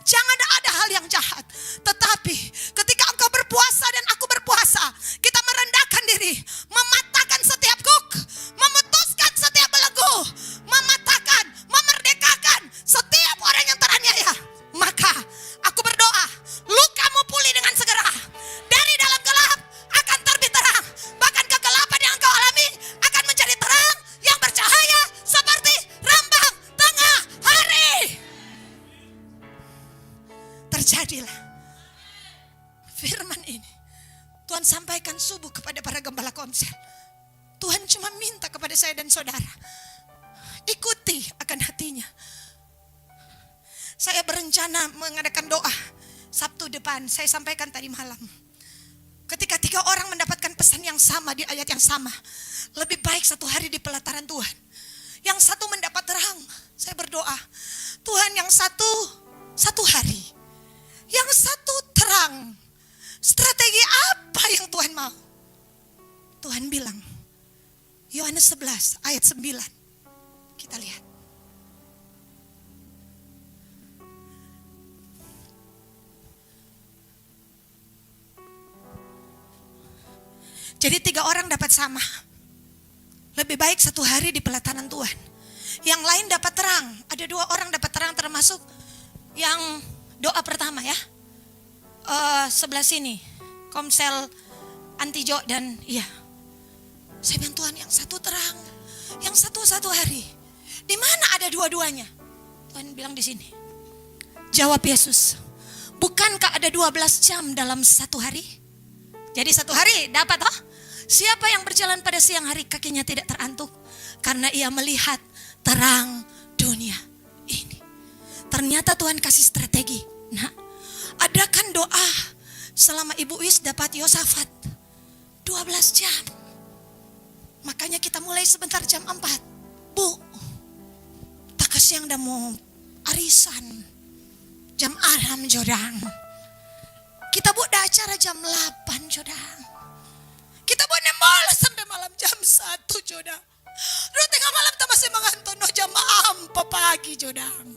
[SPEAKER 1] jangan ada hal yang jahat. Tetapi ketika engkau berpuasa dan aku berpuasa, kita merendahkan diri, mematahkan setiap kuk, memutuskan setiap belenggu, mematahkan, memerdekakan setiap orang yang teraniaya. Maka aku berdoa, lukamu pulih dengan segera. Dari dalam gelap akan terbit terang. Bahkan kegelapan yang engkau alami akan menjadi terang yang bercahaya seperti rambang tengah hari. Terjadilah firman ini. Tuhan sampaikan subuh kepada para gembala Komsel. Tuhan cuma minta kepada saya dan saudara, ikuti akan hatinya. Saya berencana mengadakan doa Sabtu depan. Saya sampaikan tadi malam, ketika 3 orang mendapatkan pesan yang sama di ayat yang sama, lebih baik 1 hari di pelataran Tuhan. Yang satu mendapat terang, saya berdoa, Tuhan yang satu hari, yang satu terang. Strategi apa yang Tuhan mau? Tuhan bilang, Yohanes 11 ayat 9. Kita lihat. Jadi 3 orang dapat sama. Lebih baik 1 hari di pelataran Tuhan. Yang lain dapat terang. Ada 2 orang dapat terang, termasuk yang doa pertama ya. Sebelah sini, Komsel Antijo dan iya. Saya bilang, Tuhan yang satu terang, yang satu hari. Di mana ada dua-duanya? Tuhan bilang di sini. Jawab Yesus, bukankah ada 12 jam dalam 1 hari? Jadi 1 hari dapat toh? Siapa yang berjalan pada siang hari kakinya tidak terantuk, karena ia melihat terang dunia ini. Ternyata Tuhan kasih strategi. Nah, adakan doa selama Ibu Wis dapat Yosafat 12 jam. Makanya kita mulai sebentar jam 4. Bu, tak kasiang dah mau arisan jam 6 jodang. Kita buat acara jam 8 jodang. Kita buat nemol sampai malam jam 1 jodang. Lalu tengah malam kita masih menganton jam 4 pagi jodang.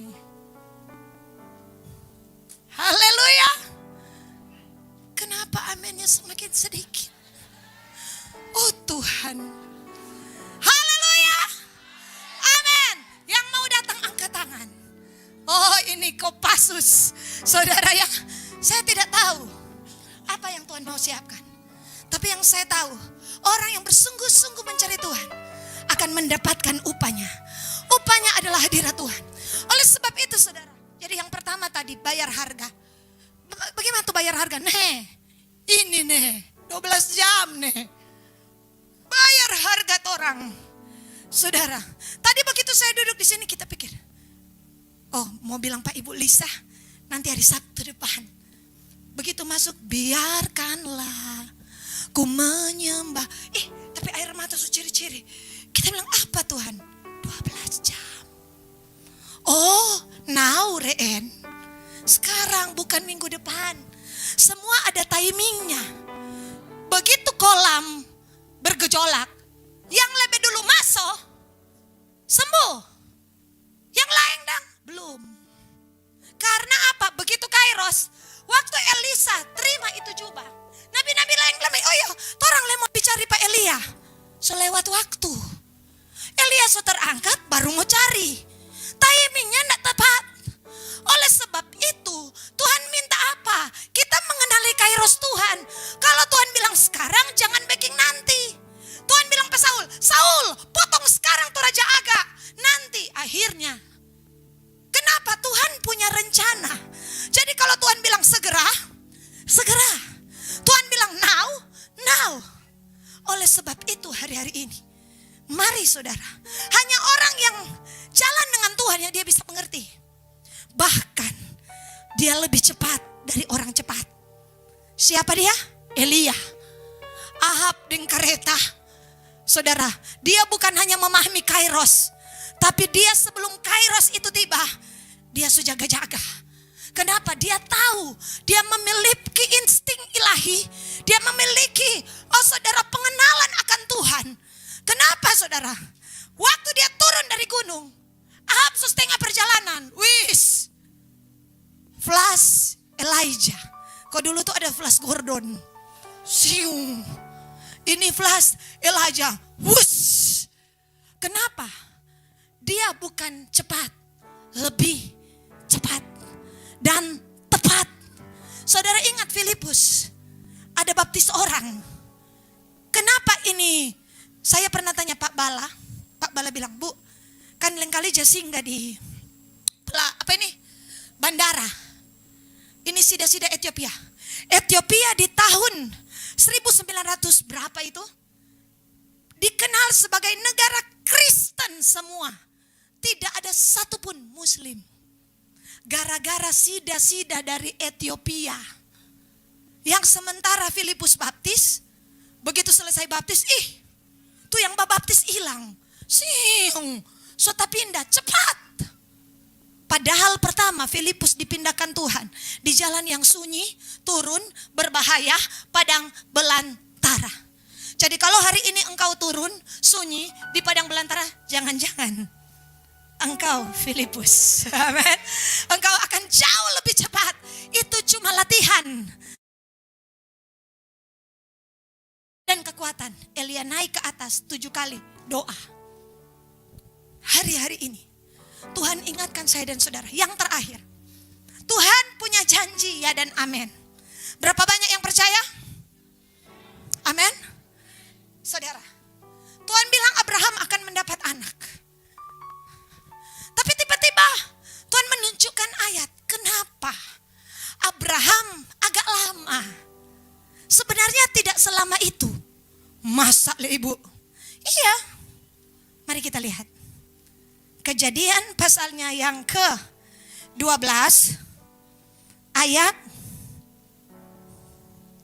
[SPEAKER 1] Haleluya. Kenapa aminnya semakin sedikit? Oh Tuhan. Haleluya. Amin. Yang mau datang angkat tangan. Oh ini Kopassus. Saudara ya, saya tidak tahu apa yang Tuhan mau siapkan. Tapi yang saya tahu, orang yang bersungguh-sungguh mencari Tuhan akan mendapatkan upahnya. Upahnya adalah hadirat Tuhan. Oleh sebab itu saudara, jadi yang pertama tadi bayar harga. Bagaimana tuh bayar harga? Ini 12 jam bayar harga orang. Saudara, tadi begitu saya duduk di sini kita pikir, Oh, mau bilang Pak Ibu Lisa, nanti hari Sabtu depan. Begitu masuk, biarkanlah ku menyembah. Tapi air mata su ciri-ciri. Kita bilang apa Tuhan? 12 jam. Oh, now Reen. Sekarang bukan minggu depan. Semua ada timingnya. Begitu kolam bergejolak, yang lebih dulu masuk, sembuh. Yang lain dang, belum. Karena apa? Begitu kairos, waktu Elisa terima itu jubah. Nabi-nabi lain lemai, oh ya, orang mau bicara Pak Elia. Selewat waktu. Elia so terangkat, baru mau cari. Timingnya tidak tepat. Oleh sebab itu, Tuhan minta apa? Kita mengenali kairos Tuhan. Kalau Tuhan bilang sekarang, jangan baking nanti. Tuhan bilang ke Saul, Saul, potong sekarang tuh Raja Agak. Nanti akhirnya. Kenapa? Tuhan punya rencana. Jadi kalau Tuhan bilang segera, segera. Tuhan bilang now, now. Oleh sebab itu hari-hari ini, mari saudara, hanya orang yang jalan dengan Tuhan yang dia bisa mengerti. Bahkan dia lebih cepat dari orang cepat. Siapa dia? Elia. Ahab dengan kereta. Saudara, dia bukan hanya memahami kairos, tapi dia sebelum kairos itu tiba, dia sudah jaga-jaga. Kenapa? Dia tahu, dia memiliki insting ilahi, dia memiliki, oh saudara, pengenalan akan Tuhan. Kenapa saudara? Waktu dia turun dari gunung, Ahab setengah perjalanan, wis, flash Elijah. Kok dulu tuh ada flash Gordon, siung. Ini flash Elijah, wush. Kenapa? Dia bukan cepat, lebih cepat dan tepat. Saudara ingat Filipus, ada baptis orang. Kenapa ini? Saya pernah tanya Pak Bala. Pak Bala bilang, Bu, kan lain kali singgah di bandara. Ini sida-sida Ethiopia. Ethiopia di tahun 1900 berapa itu? Dikenal sebagai negara Kristen semua. Tidak ada satupun Muslim. Gara-gara sida-sida dari Ethiopia. Yang sementara Filipus baptis, begitu selesai baptis, tuh yang baptis hilang. Siung, sota pindah cepat. Padahal pertama Filipus dipindahkan Tuhan di jalan yang sunyi, turun, berbahaya, padang belantara. Jadi kalau hari ini engkau turun, sunyi, di padang belantara, jangan-jangan engkau Filipus. Amen. Engkau akan jauh lebih cepat. Itu cuma latihan. Dan kekuatan. Elia naik ke atas 7 kali doa. Hari-hari ini Tuhan ingatkan saya dan saudara. Yang terakhir, Tuhan punya janji ya dan amin. Berapa banyak yang percaya? Amin. Saudara, Tuhan bilang Abraham akan mendapat anak. Tapi tiba-tiba Tuhan menunjukkan ayat. Kenapa Abraham agak lama? Sebenarnya tidak selama itu. Masa ibu? Iya. Mari kita lihat. Kejadian pasalnya yang ke-12 ayat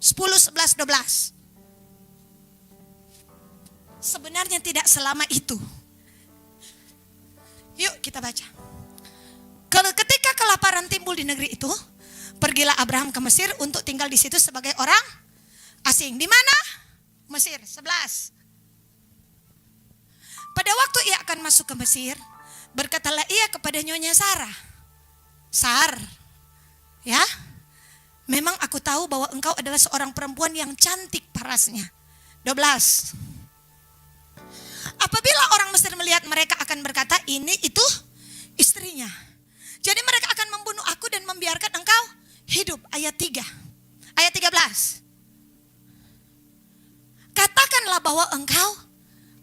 [SPEAKER 1] 10, 11, 12. Sebenarnya tidak selama itu. Yuk kita baca. Kalau ketika kelaparan timbul di negeri itu, pergilah Abraham ke Mesir untuk tinggal di situ sebagai orang asing. Di mana? Mesir. 11. Pada waktu ia akan masuk ke Mesir, berkatalah ia kepada nyonya Sarah, Sar, ya, memang aku tahu bahwa engkau adalah seorang perempuan yang cantik parasnya. 12. Apabila orang Mesir melihat mereka akan berkata, ini itu istrinya. Jadi mereka akan membunuh aku dan membiarkan engkau hidup. Ayat 3. Ayat 13. Katakanlah bahwa engkau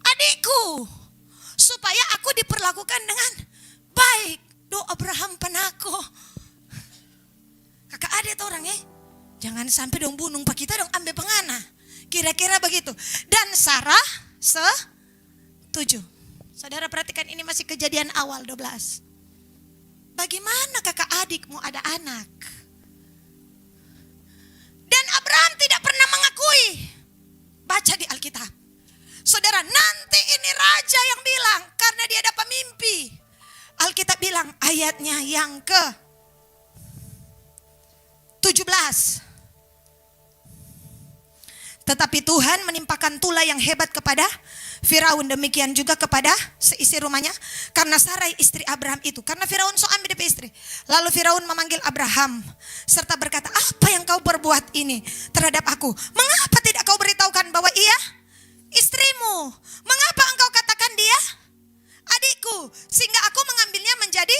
[SPEAKER 1] adikku, supaya aku diperlakukan dengan baik. Doa Abraham penako. Kakak adik tuh orang jangan sampai dong bunuh pak kita dong ambil pengana. Kira-kira begitu. Dan Sarah setuju. Saudara perhatikan ini masih kejadian awal 12. bagaimana kakak adikmu ada anak? Dan Abraham tidak pernah mengakui. Baca di Alkitab. Saudara, nanti ini raja yang bilang karena dia dapat mimpi. Alkitab bilang ayatnya yang ke 17. Tetapi Tuhan menimpakan tulah yang hebat kepada Firaun, demikian juga kepada seisi rumahnya, karena Sarai istri Abraham itu. Karena Firaun so ambil DP istri. Lalu Firaun memanggil Abraham serta berkata, apa yang kau berbuat ini terhadap aku? Mengapa tidak kau beritahukan bahwa ia istrimu? Mengapa engkau katakan dia adikku, sehingga aku mengambilnya menjadi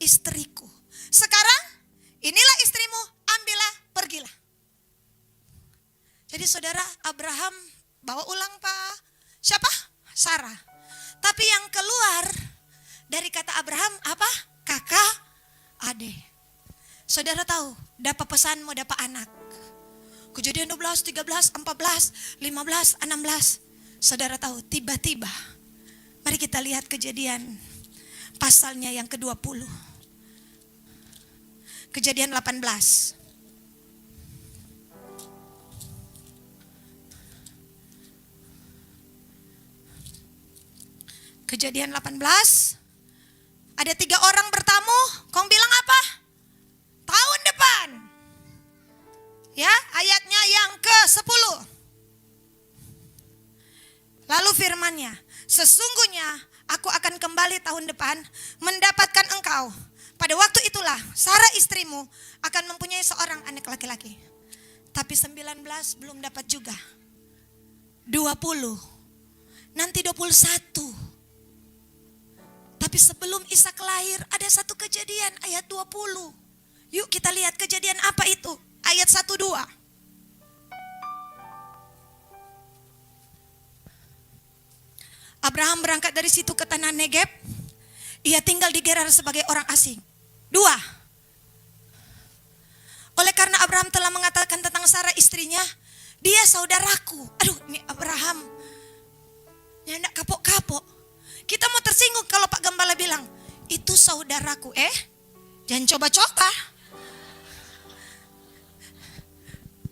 [SPEAKER 1] istriku? Sekarang inilah istrimu, ambillah, pergilah. Jadi saudara, Abraham bawa ulang siapa? Sarah. Tapi yang keluar dari kata Abraham apa? Kakak, adik. Saudara tahu, dapat pesan mau dapat anak. Kejadian 12, 13, 14, 15, 16. Saudara tahu, tiba-tiba. Mari kita lihat Kejadian pasalnya yang ke-20. Kejadian 18. Kejadian 18. Ada 3 orang bertamu. Kau bilang apa? Tahun depan. Ya, ayatnya yang ke-10. Lalu firman-Nya, sesungguhnya aku akan kembali tahun depan mendapatkan engkau. Pada waktu itulah Sarah istrimu akan mempunyai seorang anak laki-laki. Tapi 19 belum dapat juga. 20. Nanti 21. Tapi sebelum Ishak lahir ada satu kejadian ayat 20. Yuk kita lihat kejadian apa itu. Ayat 1-2. Abraham berangkat dari situ ke tanah Negeb. Ia tinggal di Gerar sebagai orang asing. 2. Oleh karena Abraham telah mengatakan tentang Sarah istrinya, dia saudaraku. Aduh, ini Abraham nyandak kapok-kapok. Kita mau tersinggung kalau Pak Gembala bilang, itu saudaraku. Jangan coba-coba.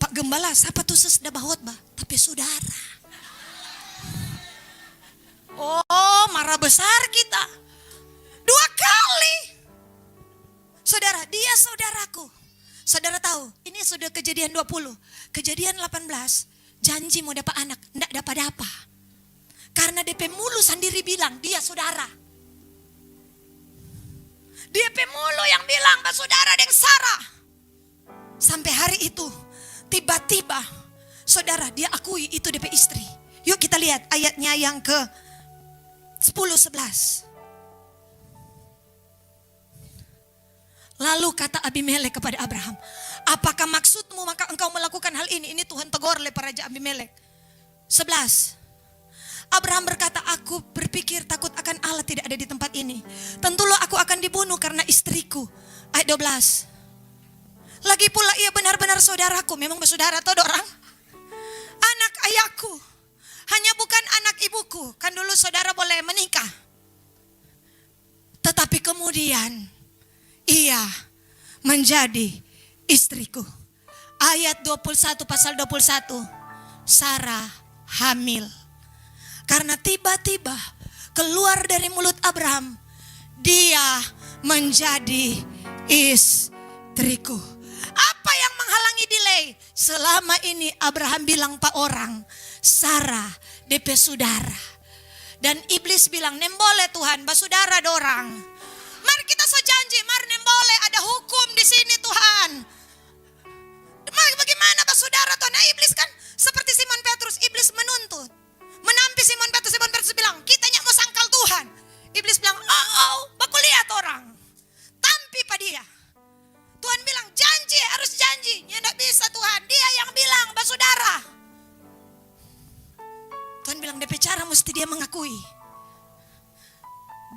[SPEAKER 1] Pak Gembala, siapa tuh sesda bahotbah? Tapi saudara. Oh, marah besar kita. 2 kali. Saudara, dia saudaraku. Saudara tahu, ini sudah kejadian 20. Kejadian 18, janji mau dapat anak, enggak dapat apa. Karena DP mulu sendiri bilang dia saudara. DP mulu yang bilang saudara dengan Sarah. Sampai hari itu tiba-tiba saudara dia akui itu DP istri. Yuk kita lihat ayatnya yang ke 10-11. Lalu kata Abimelek kepada Abraham, apakah maksudmu maka engkau melakukan hal ini? Ini Tuhan tegur oleh Raja Abimelek. 11. Abraham berkata, aku berpikir takut akan Allah tidak ada di tempat ini. Tentulah aku akan dibunuh karena istriku. Ayat 12. Lagi pula ia benar-benar saudaraku. Memang bersaudara atau orang? Anak ayahku. Hanya bukan anak ibuku. Kan dulu saudara boleh menikah. Tetapi kemudian ia menjadi istriku. Ayat 21 pasal 21. Sarah hamil. Karena tiba-tiba keluar dari mulut Abraham, dia menjadi istriku. Apa yang menghalangi delay? Selama ini Abraham bilang pak orang, Sarah DP saudara. Dan iblis bilang, nembole Tuhan, basudara dorang. Mari kita sejanji, mari nembole ada hukum di sini Tuhan. Mari bagaimana basudara Tuhan? Nah, iblis kan seperti Simon Petrus, iblis menuntut. Menampi Simon Petrus bilang, kita nyak mau sangkal Tuhan. Iblis bilang, baku lihat orang. Tampi pada dia. Tuhan bilang, janji, harus janji. Ya enggak bisa Tuhan, dia yang bilang, basudara. Tuhan bilang, DP cara mesti dia mengakui.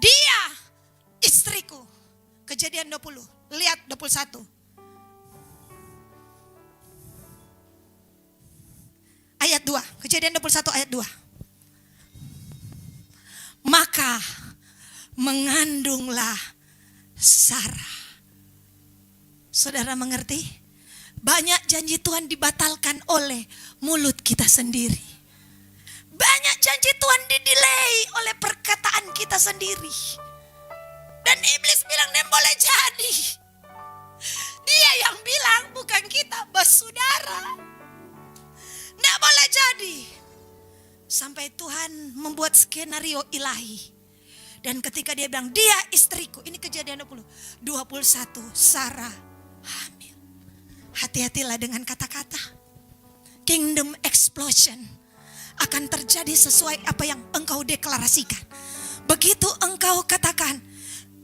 [SPEAKER 1] Dia istriku. Kejadian 20, lihat 21. Ayat 2, Kejadian 21 ayat 2. Maka mengandunglah Sarah. Saudara mengerti? Banyak janji Tuhan dibatalkan oleh mulut kita sendiri. Banyak janji Tuhan didelay oleh perkataan kita sendiri. Dan iblis bilang, "Nem boleh jadi." Dia yang bilang, bukan kita, saudara. Nggak boleh jadi. Sampai Tuhan membuat skenario ilahi. Dan ketika dia bilang, "Dia istriku." Ini Kejadian 21. Sarah hamil. Hati-hatilah dengan kata-kata. Kingdom explosion akan terjadi sesuai apa yang engkau deklarasikan. Begitu engkau katakan,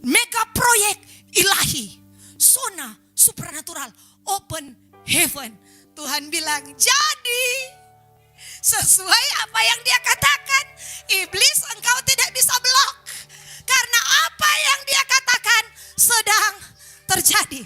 [SPEAKER 1] mega proyek ilahi, zona supernatural, open heaven. Tuhan bilang, jadi. Sesuai apa yang dia katakan, iblis engkau tidak bisa blok. Karena apa yang dia katakan sedang terjadi.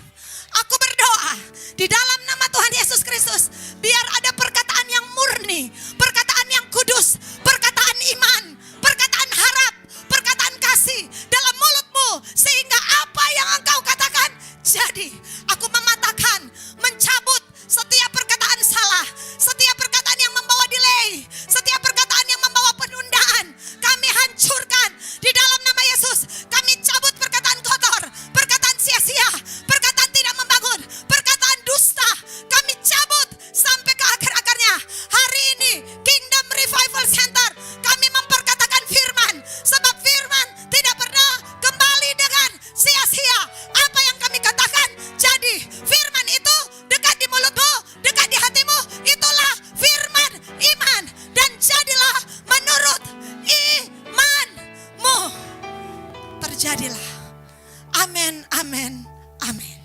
[SPEAKER 1] Aku berdoa di dalam nama Tuhan Yesus Kristus, biar ada perkataan yang murni, perkataan yang kudus, perkataan iman, perkataan harap, perkataan kasih dalam mulutmu. Sehingga apa yang engkau katakan jadi. Aku mematahkan, mencabut setiap perkataan salah, setiap perkataan yang membawa delay, setiap perkataan yang membawa penundaan. Kami hancurkan di dalam nama Yesus. Kami cabut perkataan kotor, perkataan sia-sia, perkataan tidak membangun, perkataan dusta. Kami cabut sampai ke akar-akarnya. Hari ini Kingdom Revival Center, kami memperkatakan firman. Sebab firman tidak pernah kembali dengan sia-sia. Apa yang kami katakan jadi. Firman itu dekat di mulutmu, dekat di hatimu. Itulah firman iman. Dan jadilah menurut imanmu. Terjadilah. Amin, amin, amin.